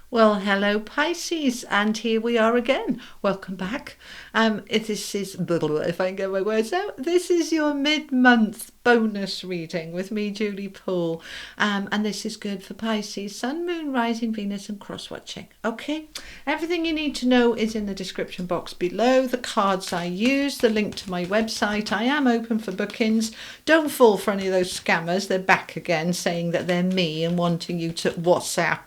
Well, hello Pisces, and here we are again. Welcome back. This is, if I can get my words out, this is your mid-month bonus reading with me, Julie Poole. And this is good for Pisces, Sun, Moon, Rising, Venus, and cross-watching. Okay, everything you need to know is in the description box below. The cards I use, the link to my website. I am open for bookings. Don't fall for any of those scammers. They're back again saying that they're me and wanting you to WhatsApp.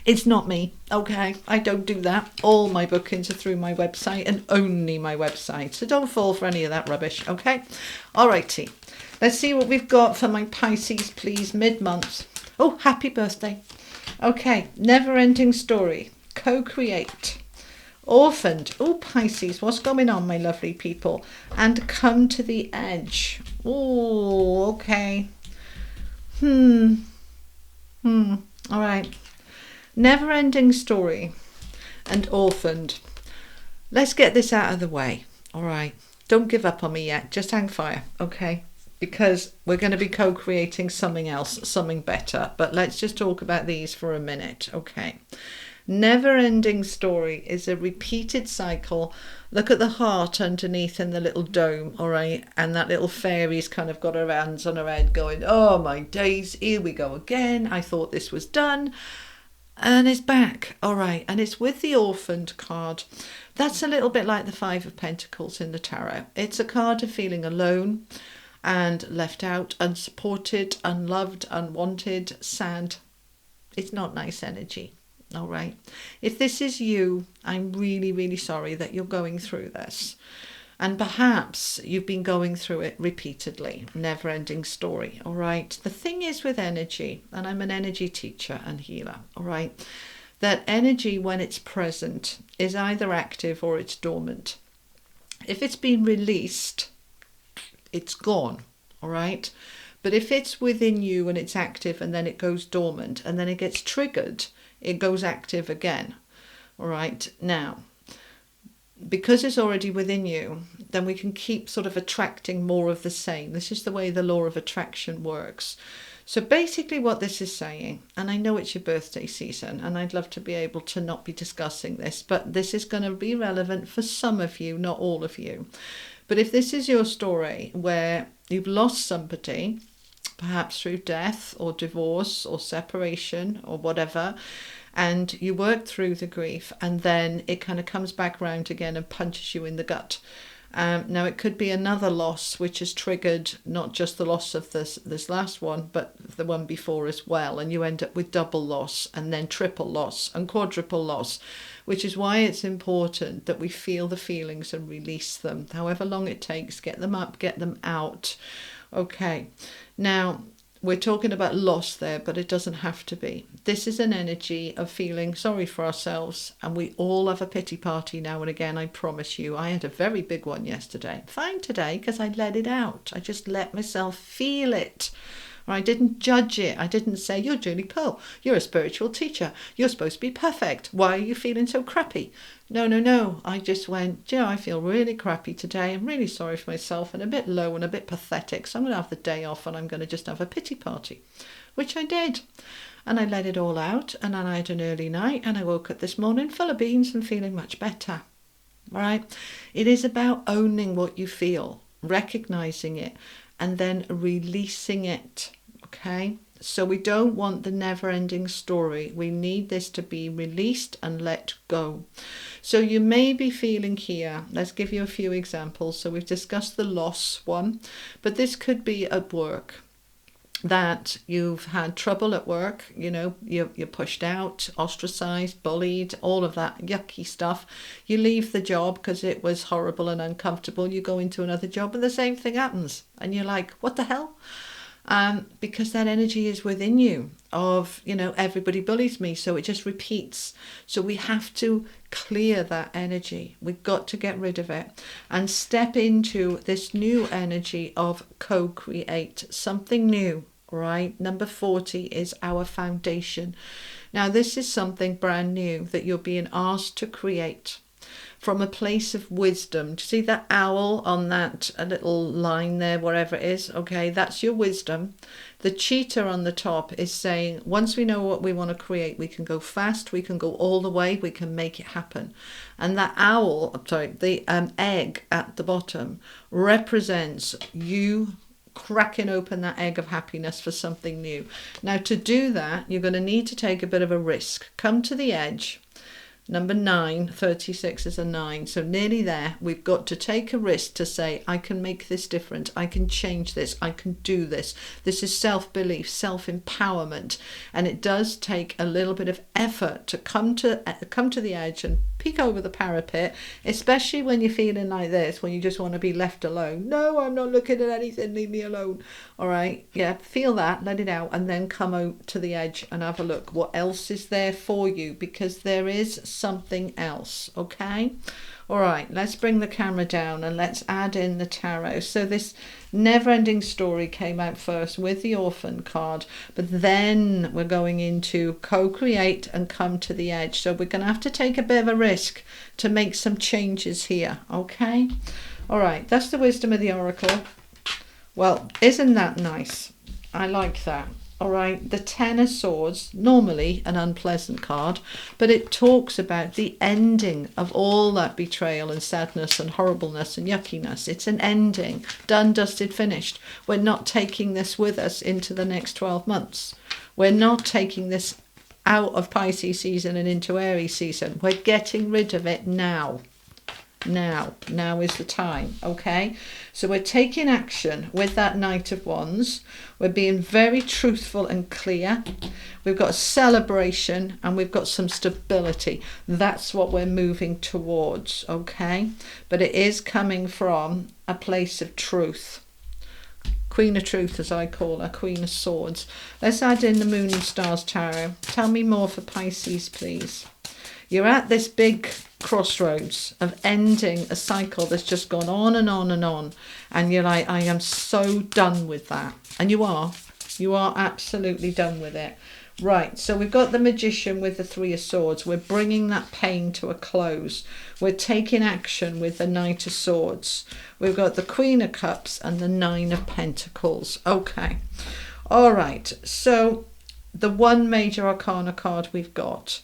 It's not me, okay? I don't do that. All my bookings are through my website and only my website. So don't fall for any of that rubbish, okay? Alrighty. Let's see what we've got for my Pisces, please, mid-month. Oh, happy birthday. Okay, never-ending story. Co-create. Orphaned. Oh, Pisces, what's going on, my lovely people? And come to the edge. Oh, okay. All right. Never-ending story and orphaned. Let's get this out of the way. All right. Don't give up on me yet. Just hang fire, okay? Because we're going to be co-creating something else, something better. But let's just talk about these for a minute, okay? Never-ending story is a repeated cycle. Look at the heart underneath in the little dome, all right? And that little fairy's kind of got her hands on her head going, oh my days, here we go again. I thought this was done. And it's back, all right, and it's with the orphaned card. That's a little bit like the Five of Pentacles in the tarot. It's a card of feeling alone and left out, unsupported, unloved, unwanted, sad. It's not nice energy, all right. If this is you, I'm really, really sorry that you're going through this. And perhaps you've been going through it repeatedly, never-ending story, all right? The thing is with energy, and I'm an energy teacher and healer, all right, that energy when it's present is either active or it's dormant. If it's been released, it's gone, all right? But if it's within you and it's active and then it goes dormant and then it gets triggered, it goes active again, all right? Now, because it's already within you, then we can keep sort of attracting more of the same. This is the way the law of attraction works. So basically what this is saying, and I know it's your birthday season, and I'd love to be able to not be discussing this, but this is going to be relevant for some of you, not all of you. But if this is your story where you've lost somebody, perhaps through death or divorce or separation or whatever, and you work through the grief and then it kind of comes back around again and punches you in the gut. Now it could be another loss which has triggered not just the loss of this last one, but the one before as well, and you end up with double loss and then triple loss and quadruple loss, which is why it's important that we feel the feelings and release them. However long it takes, get them up, get them out. Okay, now we're talking about loss there, but it doesn't have to be. This is an energy of feeling sorry for ourselves, and we all have a pity party now and again, I promise you. I had a very big one yesterday. Fine today because I let it out. I just let myself feel it. Or I didn't judge it. I didn't say, you're Julie Poole, you're a spiritual teacher, you're supposed to be perfect. Why are you feeling so crappy? No. I just went, I feel really crappy today. I'm really sorry for myself and a bit low and a bit pathetic. So I'm going to have the day off and I'm going to just have a pity party, which I did. And I let it all out, and then I had an early night and I woke up this morning full of beans and feeling much better. All right. It is about owning what you feel, recognizing it, and then releasing it, okay? So we don't want the never-ending story. We need this to be released and let go. So you may be feeling here, let's give you a few examples. So we've discussed the loss one, but this could be at work, that you've had trouble at work, you're pushed out, ostracized, bullied, all of that yucky stuff. You leave the job because it was horrible and uncomfortable. You go into another job and the same thing happens. And you're like, what the hell? Because that energy is within you of, everybody bullies me. So it just repeats. So we have to clear that energy. We've got to get rid of it and step into this new energy of co-create something new. Right, number 40 is our foundation. Now this is something brand new that you're being asked to create. from a place of wisdom. Do you see that owl on that a little line there, wherever it is? Okay, that's your wisdom. The cheetah on the top is saying, once we know what we want to create, we can go fast, we can go all the way, we can make it happen. And that the egg at the bottom represents you cracking open that egg of happiness for something new. Now, to do that, you're going to need to take a bit of a risk. Come to the edge. Number 9, 36 is a 9, so nearly there. We've got to take a risk to say, I can make this different, I can change this, I can do this. This is self-belief, self-empowerment, and it does take a little bit of effort to come to the edge and peek over the parapet, especially when you're feeling like this, when you just want to be left alone. No, I'm not looking at anything, leave me alone. All right, yeah, feel that, let it out, and then come out to the edge and have a look what else is there for you, because there is something else. Okay, all right, let's bring the camera down and let's add in the tarot. So this never-ending story came out first with the Orphan card, but then we're going into co-create and come to the edge. So we're going to have to take a bit of a risk to make some changes here. Okay, all right, that's the wisdom of the oracle. Well, isn't that nice? I like that. All right, the Ten of Swords, normally an unpleasant card, but it talks about the ending of all that betrayal and sadness and horribleness and yuckiness. It's an ending, done, dusted, finished. We're not taking this with us into the next 12 months. We're not taking this out of Pisces season and into Aries season. We're getting rid of it now. Now is the time. Okay, so we're taking action with that Knight of Wands. We're being very truthful and clear. We've got a celebration and we've got some stability. That's what we're moving towards. Okay, but it is coming from a place of truth. Queen of Truth, as I call her, Queen of Swords. Let's add in the Moon and Stars Tarot. Tell me more for Pisces, please. You're at this big crossroads of ending a cycle that's just gone on and on and on, and you're like, I am so done with that. And you are absolutely done with it. Right, so we've got the Magician with the Three of Swords. We're bringing that pain to a close. We're taking action with the Knight of Swords. We've got the Queen of Cups and the Nine of Pentacles. Okay, all right, so the one major arcana card we've got,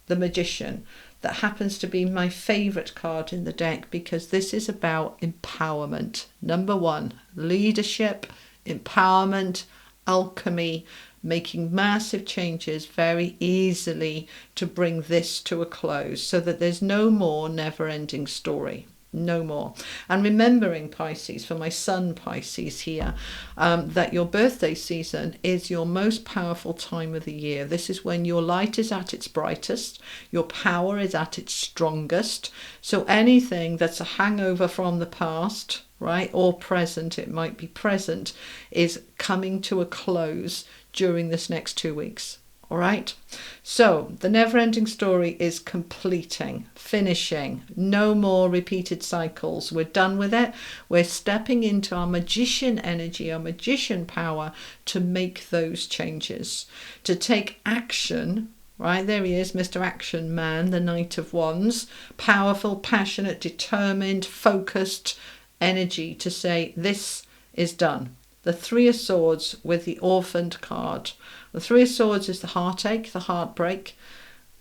the Magician, that happens to be my favourite card in the deck, because this is about empowerment. Number 1, leadership, empowerment, alchemy, making massive changes very easily to bring this to a close so that there's no more never-ending story. No more. And remembering, Pisces, for my son Pisces here, that your birthday season is your most powerful time of the year. This is when your light is at its brightest, your power is at its strongest. So anything that's a hangover from the past, right, or present, it might be present, is coming to a close during this next 2 weeks. All right, so the never-ending story is completing, finishing, no more repeated cycles. We're done with it. We're stepping into our magician energy, our magician power to make those changes, to take action. Right, there he is, Mr. Action Man, the Knight of Wands, powerful, passionate, determined, focused energy to say this is done. The Three of Swords with the Orphaned card. The Three of Swords is the heartache, the heartbreak.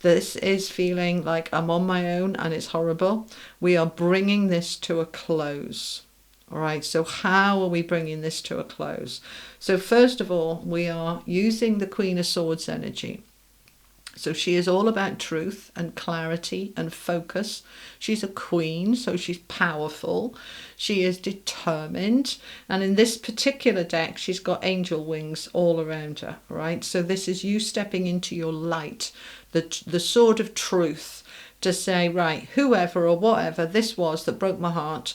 This is feeling like I'm on my own and it's horrible. We are bringing this to a close. All right, so how are we bringing this to a close? So first of all, we are using the Queen of Swords energy. So she is all about truth and clarity and focus. She's a queen, so she's powerful. She is determined. And in this particular deck, she's got angel wings all around her, right? So this is you stepping into your light, the sword of truth, to say, right, whoever or whatever this was that broke my heart,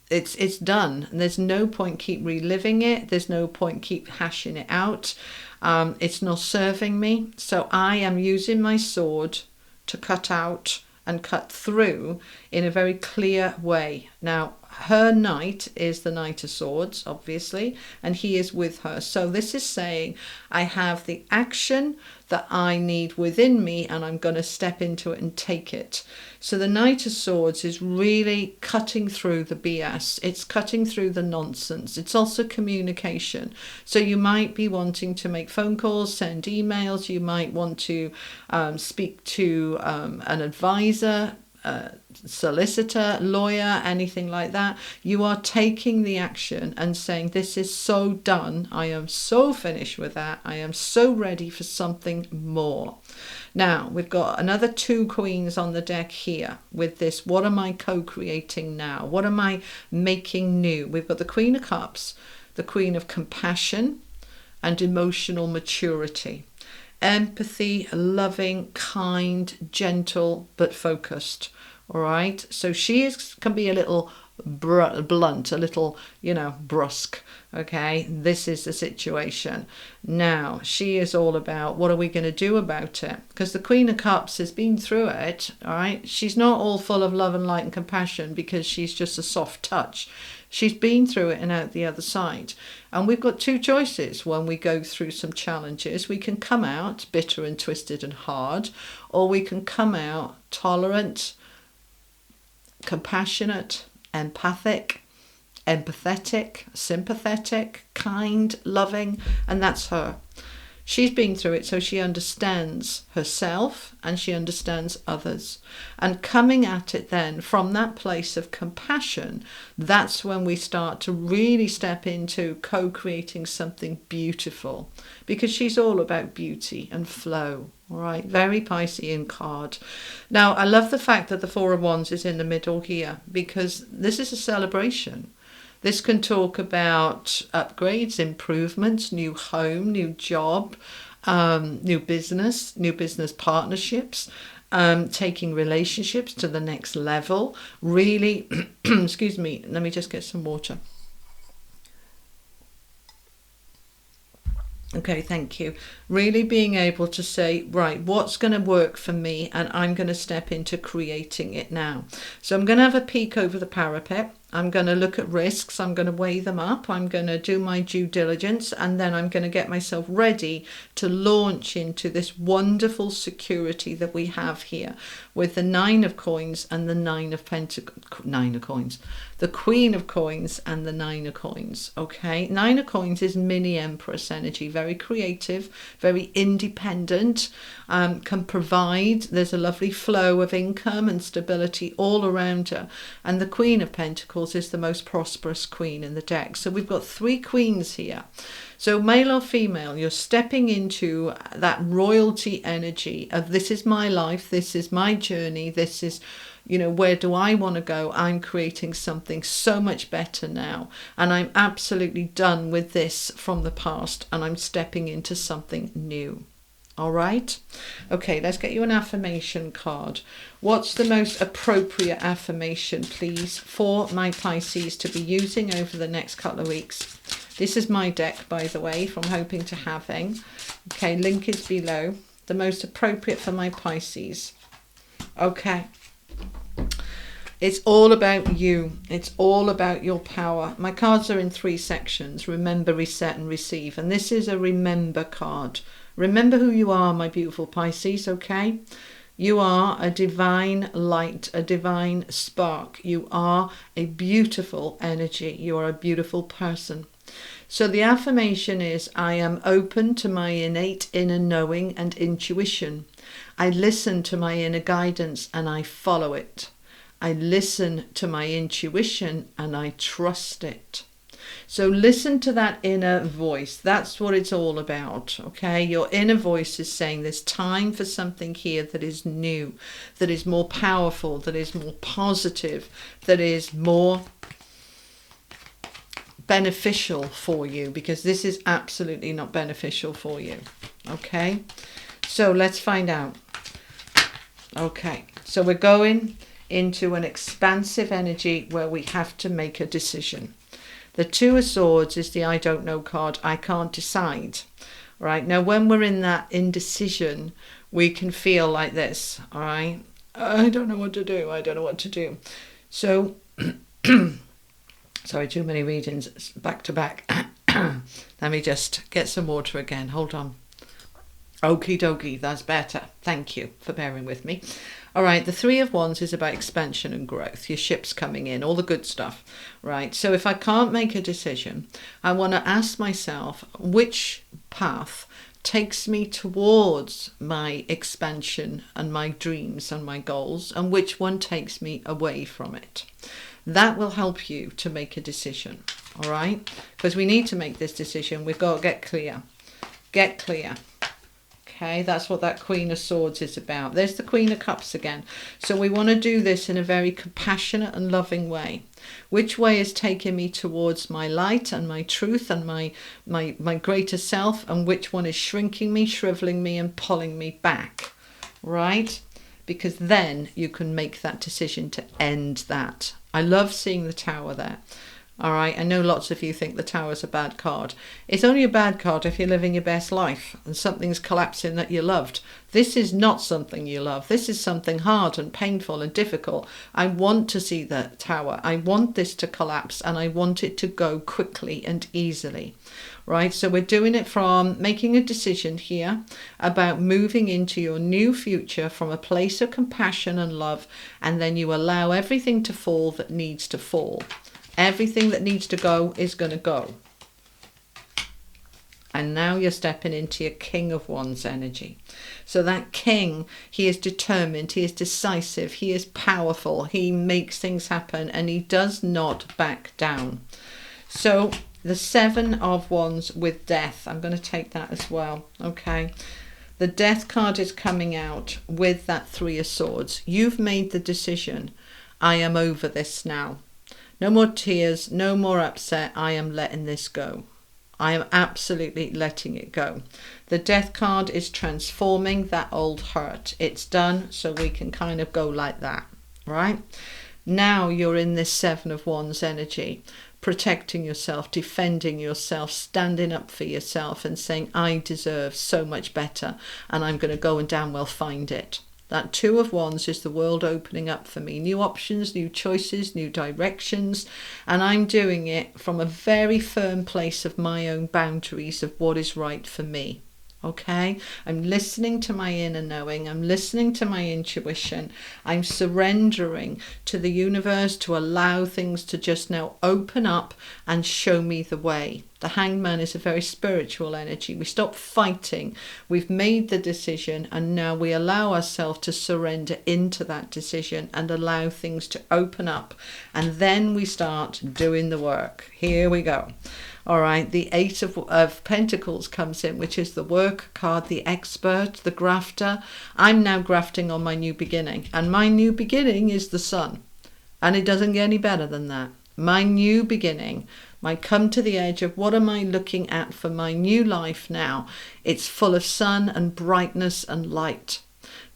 it's done. And there's no point keep reliving it. There's no point keep hashing it out. It's not serving me. So I am using my sword to cut out and cut through in a very clear way. Now, her knight is the Knight of Swords, obviously, and he is with her. So this is saying I have the action, that I need within me, and I'm going to step into it and take it. So the Knight of Swords is really cutting through the BS. It's cutting through the nonsense. It's also communication. So you might be wanting to make phone calls, send emails. You might want to speak to an advisor, solicitor, lawyer, anything like that. You are taking the action and saying, this is so done. I am so finished with that. I am so ready for something more. Now, we've got another 2 queens on the deck here with this. What am I co-creating now? What am I making new? We've got the Queen of Cups, the Queen of Compassion and emotional maturity. Empathy, loving, kind, gentle, but focused. All right. So can be a little blunt, a little, brusque. Okay. This is the situation. Now, she is all about what are we going to do about it? Because the Queen of Cups has been through it. All right. She's not all full of love and light and compassion because she's just a soft touch. She's been through it and out the other side. And we've got 2 choices when we go through some challenges. We can come out bitter and twisted and hard, or we can come out tolerant, compassionate, empathic, empathetic, sympathetic, kind, loving, and that's her. She's been through it, so she understands herself and she understands others. And coming at it then from that place of compassion, that's when we start to really step into co-creating something beautiful, because she's all about beauty and flow. All right, very Piscean card. Now, I love the fact that the 4 of Wands is in the middle here, because this is a celebration. This can talk about upgrades, improvements, new home, new job, new business partnerships, taking relationships to the next level. Really, excuse me, let me just get some water. Okay, thank you. Really being able to say, right, what's going to work for me, and I'm going to step into creating it now. So I'm going to have a peek over the parapet. I'm going to look at risks. I'm going to weigh them up. I'm going to do my due diligence, and then I'm going to get myself ready to launch into this wonderful security that we have here with the 9 of coins and the 9 of pentacles. 9 of coins. The Queen of Coins and the 9 of Coins. Okay, 9 of Coins is mini Empress energy, very creative, very independent, can provide. There's a lovely flow of income and stability all around her. And the Queen of Pentacles is the most prosperous queen in the deck. So we've got 3 queens here. So male or female, you're stepping into that royalty energy of this is my life, this is my journey, this is, where do I want to go? I'm creating something so much better now. And I'm absolutely done with this from the past, and I'm stepping into something new. All right. Okay, let's get you an affirmation card. What's the most appropriate affirmation, please, for my Pisces to be using over the next couple of weeks? This is my deck, by the way, from Hoping to Having. Okay, link is below. The most appropriate for my Pisces. Okay. It's all about you. It's all about your power. My cards are in 3 sections. Remember, reset and receive. And this is a remember card. Remember who you are, my beautiful Pisces, okay? You are a divine light, a divine spark. You are a beautiful energy. You are a beautiful person. So the affirmation is, I am open to my innate inner knowing and intuition. I listen to my inner guidance and I follow it. I listen to my intuition and I trust it. So listen to that inner voice. That's what it's all about, okay? Your inner voice is saying there's time for something here that is new, that is more powerful, that is more positive, that is more beneficial for you, because this is absolutely not beneficial for you, okay? So let's find out. Okay, so we're going into an expansive energy where we have to make a decision. The 2 of Swords is the I don't know card. I can't decide. Right now, when we're in that indecision, we can feel like this. All right, I don't know what to do. I don't know what to do. So, sorry, too many readings back to back. Let me just get some water again. Hold on. Okie dokie, that's better. Thank you for bearing with me. All right, the Three of Wands is about expansion and growth. Your ship's coming in, all the good stuff, right? So if I can't make a decision, I want to ask myself which path takes me towards my expansion and my dreams and my goals, and which one takes me away from it. That will help you to make a decision, all right? Because we need to make this decision. We've got to get clear. Get clear. Okay, that's what that Queen of Swords is about. There's the Queen of Cups again. So we want to do this in a very compassionate and loving way. Which way is taking me towards my light and my truth and my greater self, and which one is shrinking me, shriveling me and pulling me back, right? Because then you can make that decision to end that. I love seeing the Tower there. All right, I know lots of you think the Tower's a bad card. It's only a bad card if you're living your best life and something's collapsing that you loved. This is not something you love. This is something hard and painful and difficult. I want to see the Tower. I want this to collapse, and I want it to go quickly and easily. Right, so we're doing it from making a decision here about moving into your new future from a place of compassion and love, and then you allow everything to fall that needs to fall. Everything that needs to go is going to go. And now you're stepping into your King of Wands energy. So that king, he is determined, he is decisive, he is powerful, he makes things happen, and he does not back down. So the Seven of Wands with Death, I'm going to take that as well, okay? The Death card is coming out with that Three of Swords. You've made the decision. I am over this now. No more tears, no more upset. I am letting this go. I am absolutely letting it go. The Death card is transforming that old hurt. It's done, so we can kind of go like that, right? Now you're in this Seven of Wands energy, protecting yourself, defending yourself, standing up for yourself and saying, I deserve so much better, and I'm going to go and damn well find it. That Two of Wands is the world opening up for me. New options, new choices, new directions. And I'm doing it from a very firm place of my own boundaries of what is right for me. Okay? I'm listening to my inner knowing. I'm listening to my intuition. I'm surrendering to the universe to allow things to just now open up and show me the way. The Hangman is a very spiritual energy. We stop fighting. We've made the decision, and now we allow ourselves to surrender into that decision and allow things to open up. And then we start doing the work. Here we go. All right, the Eight of Pentacles comes in, which is the work card, the expert, the grafter. I'm now grafting on my new beginning, and my new beginning is the sun. And it doesn't get any better than that. My new beginning, my come to the edge of what am I looking at for my new life now? It's full of sun and brightness and light.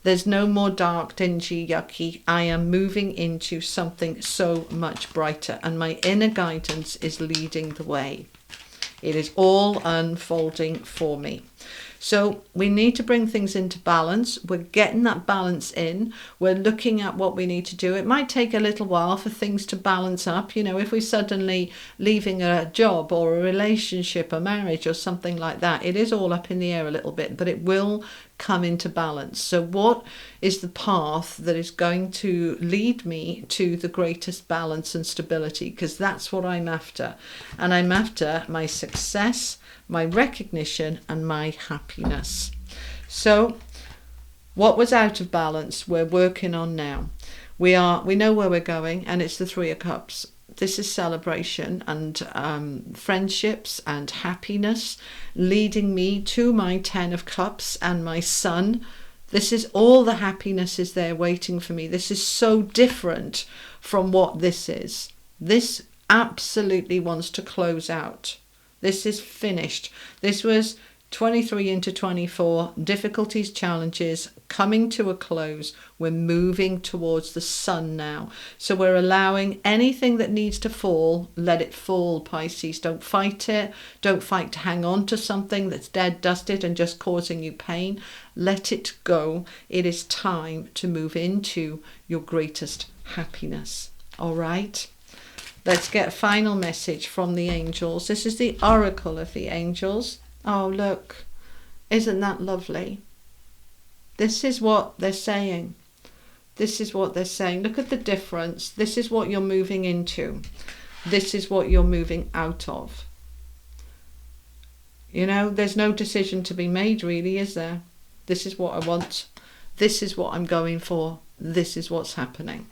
There's no more dark, dingy, yucky. I am moving into something so much brighter, and my inner guidance is leading the way. It is all unfolding for me. So we need to bring things into balance. We're getting that balance in. We're looking at what we need to do. It might take a little while for things to balance up. You know, if we're suddenly leaving a job or a relationship, a marriage or something like that, it is all up in the air a little bit, but it will come into balance. So what is the path that is going to lead me to the greatest balance and stability? Because that's what I'm after. And I'm after my success, my recognition and my happiness. So what was out of balance, we're working on now. We know where we're going, and it's the Three of Cups. This is celebration and friendships and happiness, leading me to my Ten of Cups and my Sun. This is all the happiness is there waiting for me. This is so different from what this is. This absolutely wants to close out. This is finished. This was 23 into 24, difficulties, challenges, coming to a close. We're moving towards the sun now. So we're allowing anything that needs to fall, let it fall, Pisces. Don't fight it. Don't fight to hang on to something that's dead, dusted and just causing you pain. Let it go. It is time to move into your greatest happiness. All right? Let's get a final message from the angels. This is the Oracle of the Angels. Oh, look. Isn't that lovely? This is what they're saying. This is what they're saying. Look at the difference. This is what you're moving into. This is what you're moving out of. You know, there's no decision to be made really, is there? This is what I want. This is what I'm going for. This is what's happening.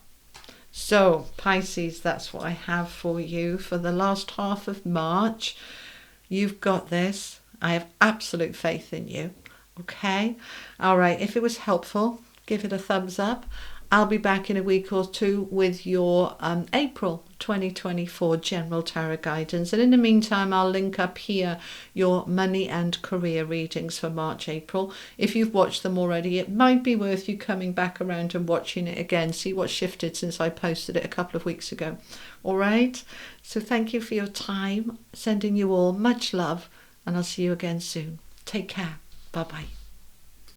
So, Pisces, that's what I have for you for the last half of March. You've got this. I have absolute faith in you. Okay? All right. If it was helpful, give it a thumbs up. I'll be back in a week or two with your April 2024 general tarot guidance. And in the meantime, I'll link up here your money and career readings for March, April. If you've watched them already, it might be worth you coming back around and watching it again. See what shifted since I posted it a couple of weeks ago. All right? So thank you for your time. Sending you all much love. And I'll see you again soon. Take care. Bye-bye.